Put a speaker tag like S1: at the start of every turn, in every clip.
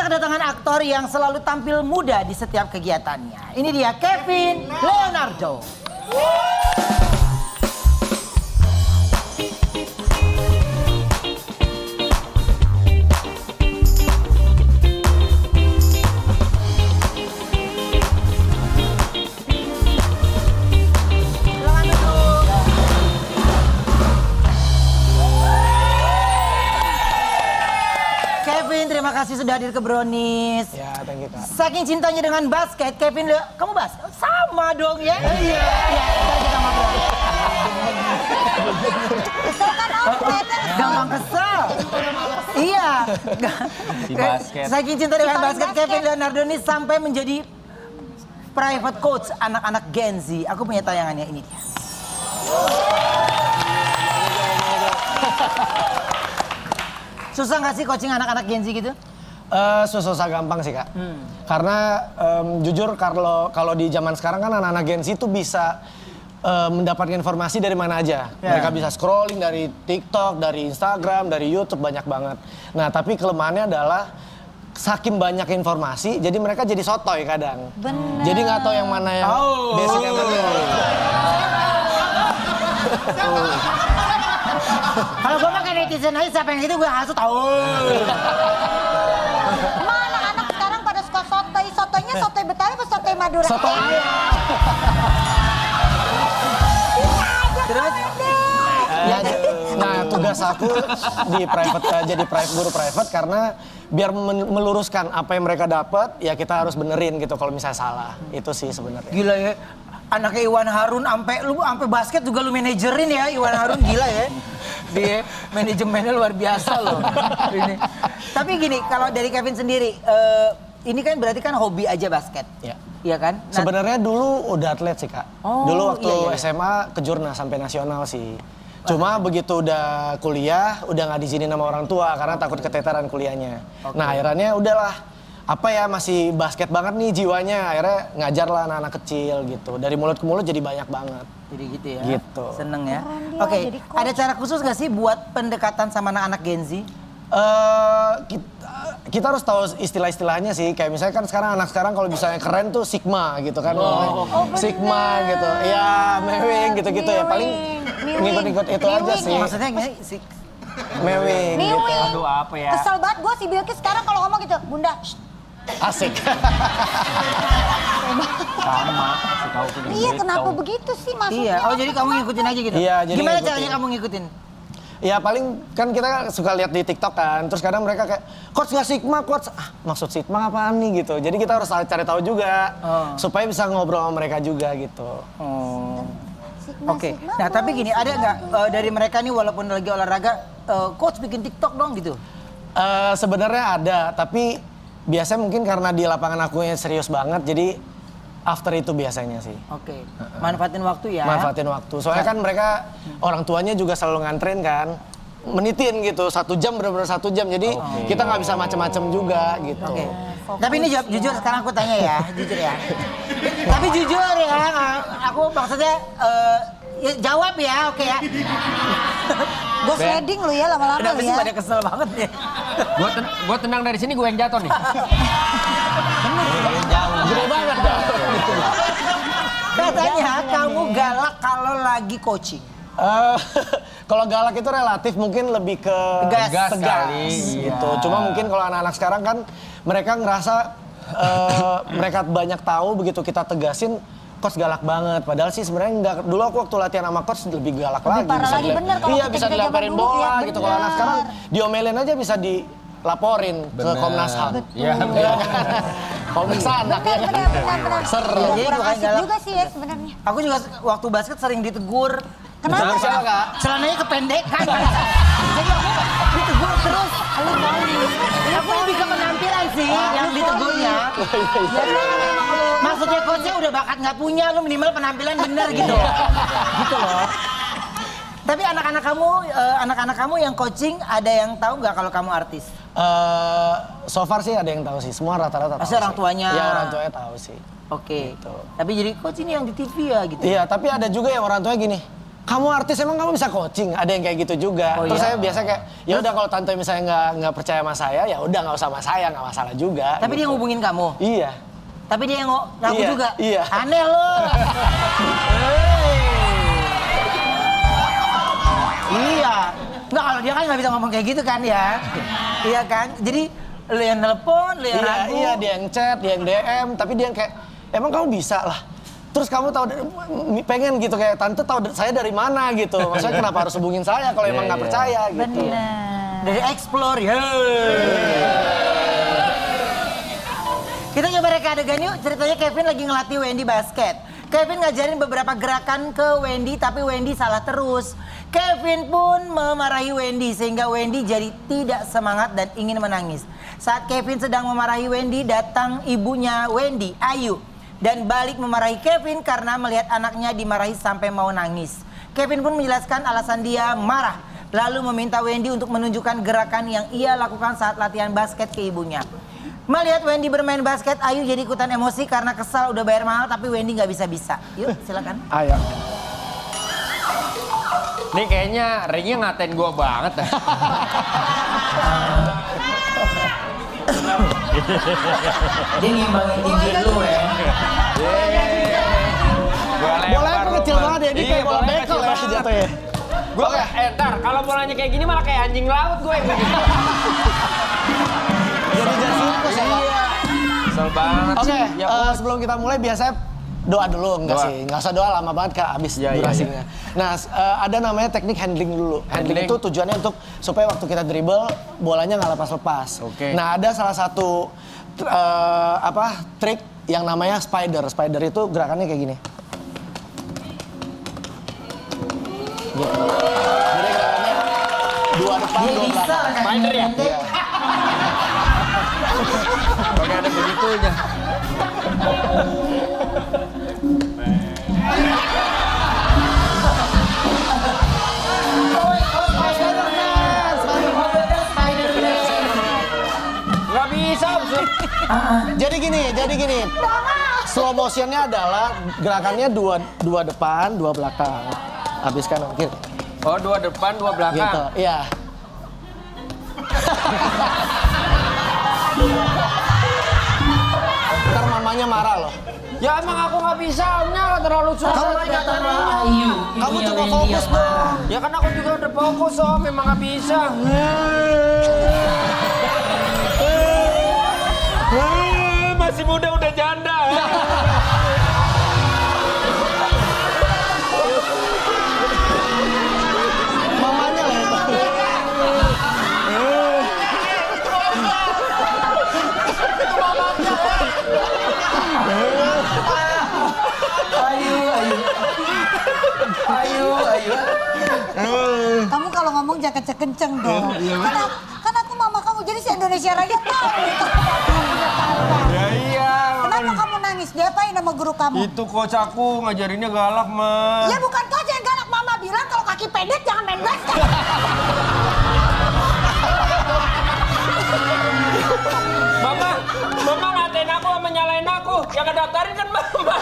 S1: kedatangan aktor yang selalu tampil muda di setiap kegiatannya. Ini dia Kevin Leonardo. Terima kasih sudah hadir ke Brownies.
S2: Ya, thank you Kak.
S1: Saking cintanya dengan basket, Kevin, kamu basket? Sama dong ya? Iya. Ya, kita ngobrol. Gampang kesel. Iya.
S3: Di basket.
S1: Saking cinta dengan basket, Kevin Leonardo ini sampai menjadi private coach anak-anak Gen Z. Aku punya tayangannya, ini dia. Susah nggak sih coaching anak-anak Gen Z gitu?
S2: Susah gampang sih Kak. Karena jujur kalau di zaman sekarang kan anak-anak Gen Z itu bisa mendapatkan informasi dari mana aja.
S1: Yeah.
S2: Mereka bisa scrolling dari TikTok, dari Instagram, dari YouTube, banyak banget. Nah tapi kelemahannya adalah saking banyak informasi, jadi mereka jadi sotoy kadang.
S4: Bener.
S2: Jadi nggak tahu yang mana yang basic yang mana.
S1: Kalau gue pakai netizen aja siapa yang itu gue hasut tahu.
S4: Emang anak-anak sekarang pada suka sotoy. Sotoynya sotoy Betawi apa sotoy Madura?
S2: Sotoy ayam.
S1: Terus?
S2: Ya, nah tugas aku di private jadi guru private karena biar meluruskan apa yang mereka dapat ya kita harus benerin gitu kalau misalnya salah. Itu sih sebenarnya.
S1: Gila ya. Anaknya Iwan Harun sampai basket juga lu manajerin ya. Iwan Harun gila ya. Dia manajemennya luar biasa loh. Ini. Tapi gini, kalau dari Kevin sendiri, ini kan berarti kan hobi aja basket.
S2: Ya.
S1: Iya kan? Nah,
S2: Sebenarnya dulu udah atlet sih Kak.
S1: Oh,
S2: Dulu waktu
S1: iya.
S2: SMA ke Jurnas sampai nasional sih. Cuma begitu udah kuliah, udah nggak diizinin sama orang tua karena takut keteteran kuliahnya.
S1: Oke.
S2: Nah akhirnya udahlah, apa ya masih basket banget nih jiwanya. Akhirnya ngajar lah anak-anak kecil gitu. Dari mulut ke mulut jadi banyak banget.
S1: jadi gitu ya.
S2: Gitu.
S1: Seneng ya.
S4: Keren dia,
S1: Oke,
S4: jadi coach.
S1: ada cara khusus gak sih buat pendekatan sama anak-anak Gen Z?
S2: Kita harus tahu istilah-istilahnya sih. Kayak misalnya kan sekarang anak sekarang kalau misalnya keren tuh Sigma gitu kan. Sigma gitu. Ya, mewing gitu-gitu ya. Paling ngikut-ngikut itu aja sih.
S1: Maksudnya gini sih.
S2: Mewing gitu.
S4: Miwi.
S3: Aduh apa ya?
S4: Kesel banget gue si Bilkis sekarang kalau ngomong gitu. Bunda, shh.
S2: Asik.
S3: Sama, kasih tahu ke
S4: Iya kenapa begitu sih maksudnya?
S1: Iya, oh jadi kamu ngikutin aja gitu?
S2: Iya, jadi
S1: Gimana
S2: ngikutin.
S1: caranya kamu ngikutin?
S2: Ya paling kan kita suka lihat di TikTok kan, terus kadang mereka kayak, Coach nggak Sigma, Coach. Maksud Sigma apaan nih gitu. Jadi kita harus cari tahu juga, supaya bisa ngobrol sama mereka juga gitu.
S1: Oh.
S4: Sigma,
S1: Oke,
S4: Sigma,
S1: nah tapi
S4: boy.
S1: gini, ada nggak dari mereka nih walaupun lagi olahraga, Coach bikin TikTok dong gitu?
S2: Sebenarnya ada, tapi biasanya mungkin karena di lapangan akunya serius banget, jadi after itu biasanya sih.
S1: Oke, manfaatin waktu ya.
S2: Manfaatin waktu. Soalnya kan mereka orang tuanya juga selalu nganterin kan. Menitin gitu, 1 jam benar-benar 1 jam. Jadi kita nggak bisa macam-macam juga gitu.
S1: Oke. Tapi ini jawab jujur sekarang aku tanya ya, jujur ya. Tapi jujur ya, aku maksudnya ya jawab ya, oke ya.
S4: Gue sliding lu ya lama-lama
S1: Kenapa
S4: lu
S1: sih
S4: ya.
S1: pada kesel banget ya?
S3: Gue tenang dari sini, gue yang jatuh nih.
S2: Gede banget dah.
S1: Katanya kamu galak kalau lagi coaching.
S2: Kalau galak itu relatif mungkin lebih ke
S1: Tegas
S3: kali.
S2: gitu.
S3: Iya.
S2: Cuma mungkin kalau anak-anak sekarang kan mereka ngerasa mereka banyak tahu begitu kita tegasin coach galak banget. Padahal sih sebenarnya enggak. Dulu aku waktu latihan sama coach lebih galak lagi.
S4: parah lagi, bener kalau
S2: Iya
S4: kita
S2: bisa
S4: zaman
S2: dilemparin
S4: dulu,
S2: bola
S4: ya,
S2: gitu. Kalau anak
S4: bener.
S2: sekarang diomelin aja bisa dilaporin ke Komnas HAM.
S3: Iya,
S2: Iya kan? Komnas anak ya kan?
S4: Benar.
S2: Seru.
S1: Jadi
S4: Kurang
S1: bukan
S4: asik
S1: galak.
S4: juga sih ya sebenarnya.
S1: Aku juga waktu basket sering ditegur.
S4: Kenapa?
S2: Betul siapa Kak?
S1: Celananya kependekan. Jadi aku ditegur terus. Aku lebih ke penampilan sih yang ditegurnya. Maksudnya coachnya udah bakat nggak punya, lu minimal penampilan bener gitu. Gitu loh. Tapi anak-anak kamu yang coaching ada yang tahu nggak kalau kamu artis?
S2: So far sih ada yang tahu sih. Semua rata-rata tahu.
S1: Pasti orang
S2: sih.
S1: tuanya.
S2: Iya orang tuanya tahu sih.
S1: Oke.
S2: Gitu.
S1: Tapi jadi coach ini yang di TV ya gitu.
S2: Iya, tapi ada juga yang orang tuanya gini, kamu artis emang kamu bisa coaching? Ada yang kayak gitu juga.
S1: Oh,
S2: Terus
S1: iya?
S2: saya biasa kayak, ya udah kalau tante misalnya nggak percaya sama saya, ya udah nggak usah sama saya, nggak masalah juga.
S1: Tapi dia
S2: gitu.
S1: ngubungin kamu.
S2: Iya.
S1: Tapi dia yang ngaku
S2: Iya,
S1: juga.
S2: iya.
S1: Aneh lo. Iya. Nggak, kalau dia kan nggak bisa ngomong kayak gitu kan ya. Iya kan? Jadi lu yang telepon, lu yang ragu.
S2: Iya, dia yang chat, dia yang DM, tapi dia yang kayak, emang kamu bisa lah. Terus kamu tahu pengen gitu kayak tante tahu saya dari mana gitu. Maksudnya kenapa harus hubungin saya kalau emang nggak percaya gitu.
S4: Benar.
S1: Dari explore ya. Kita coba reka adegan yuk. Ceritanya Kevin lagi ngelatih Wendy basket. Kevin ngajarin beberapa gerakan ke Wendy tapi Wendy salah terus. Kevin pun memarahi Wendy sehingga Wendy jadi tidak semangat dan ingin menangis. Saat Kevin sedang memarahi Wendy, datang ibunya Wendy, Ayu. Dan balik memarahi Kevin karena melihat anaknya dimarahi sampai mau nangis. Kevin pun menjelaskan alasan dia marah. Lalu meminta Wendy untuk menunjukkan gerakan yang ia lakukan saat latihan basket ke ibunya. Melihat Wendy bermain basket, Ayu jadi ikutan emosi karena kesal udah bayar mahal tapi Wendy nggak bisa-bisa. Yuk silakan.
S2: Ayo.
S3: Nih kayaknya Ringnya ngatain gue banget dah.
S1: Dia ngimbangin tinggi dulu ya.
S2: Bolanya tuh kecil banget ya, ini kayak bola bekel ya jatuhnya.
S3: Gue ntar kalau bolanya kayak gini malah kayak anjing laut gue yang begitu.
S2: Jadi sirkus ya, Pak?
S3: Kesel banget
S2: Oke,
S3: sih. Ya,
S2: sebelum kita mulai biasanya doa dulu, enggak
S3: Doa.
S2: sih? Nggak usah doa lama banget Kak, habis
S3: Iya, iya,
S2: durasinya. Nah, ada namanya teknik handling dulu. Handling
S3: Handling.
S2: itu tujuannya untuk supaya waktu kita dribble, bolanya nggak lepas-lepas.
S3: Oke.
S2: Nah, ada salah satu trik yang namanya spider. Spider itu gerakannya kayak gini. Gitu. Jadi gerakannya dua depan,
S1: Dia
S2: dua
S1: bisa
S2: belakang.
S1: kan?
S3: Spider ya?
S1: Iya.
S3: Pakai ada begitunya. Nggak bisa, absurd.
S2: Jadi gini. Slow motionnya adalah gerakannya dua depan, dua belakang. Habis kanan kiri.
S3: Oh, dua depan, dua belakang.
S2: Gitu, iya. Ntar mamanya marah loh.
S3: Ya emang aku nggak bisa, Omnya terlalu susah.
S1: Ayu.
S2: Kamu coba fokus dong.
S3: Ya kan aku juga udah fokus, Om. Memang nggak bisa. Masih muda udah janda.
S2: Mamanya lah itu.
S4: Kamu kalau ngomong jangan kenceng dong. Kan aku mama kamu, jadi si Indonesia Raya tahu.
S3: Ya iya.
S4: Kenapa kamu nangis? Diapain sama guru kamu?
S3: Itu coach aku ngajarinnya galak, Mas.
S4: Ya bukan kau yang galak, mama bilang kalau kaki pendek jangan main basket.
S3: Mama ngatain aku sama nyalain aku. Yang ngedaftarin kan Mama.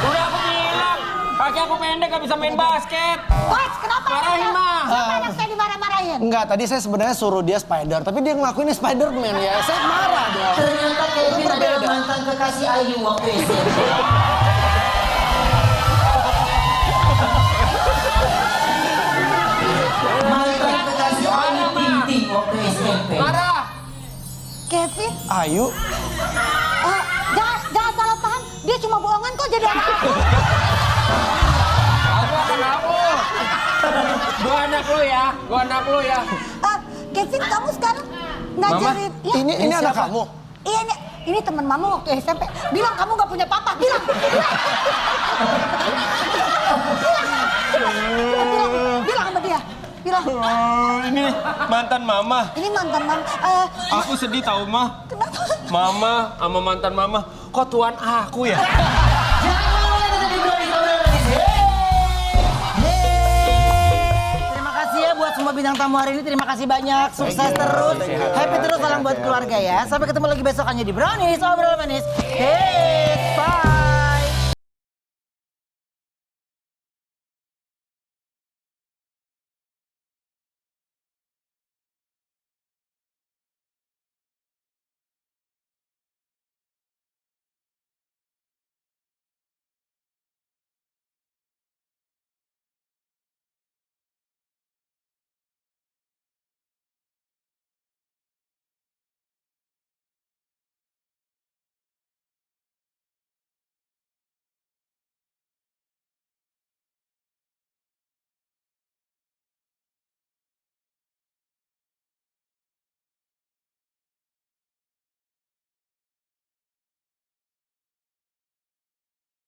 S3: Udah aku bilang, kaki aku pendek gak bisa main basket.
S4: Coach, kenapa?
S3: Marahin, Ma.
S4: Kenapa anak saya dimarah-marahin?
S2: Enggak, tadi saya sebenarnya suruh dia spider, tapi dia ngelakuinnya Spiderman ya. Saya marah dong.
S1: Ternyata Kevin
S2: Itu
S1: adalah
S2: berbeda.
S1: mantan kekasih Ayu waktu SMP. Mantan kekasih Ayu Ting-Ting waktu SMP.
S3: Marah.
S4: Kevin,
S2: Ayu,
S4: jangan salah paham. Dia cuma bohongan kok jadi anak aku.
S3: Aku akan aku. Gua anak lu ya. Gua anak lu ya.
S4: Kevin, kamu sekarang ngajarin. Ya,
S2: ini anak kamu.
S4: Iya, ini teman mama waktu SMP. Bilang kamu gak punya papa. Bilang. Bilang sama dia. Bilang.
S3: Ini mantan Mama.
S4: Ini mantan mama.
S3: Aku sedih tahu, Mah.
S4: Kenapa?
S3: Mama sama mantan Mama. Kok tuan aku ya?
S1: Terima kasih ya buat semua bintang tamu hari ini. Terima kasih banyak. Sukses terus. Happy terus salam buat keluarga ya. Sampai ketemu lagi besok hanya di Brownies. Obrol manis. Hits.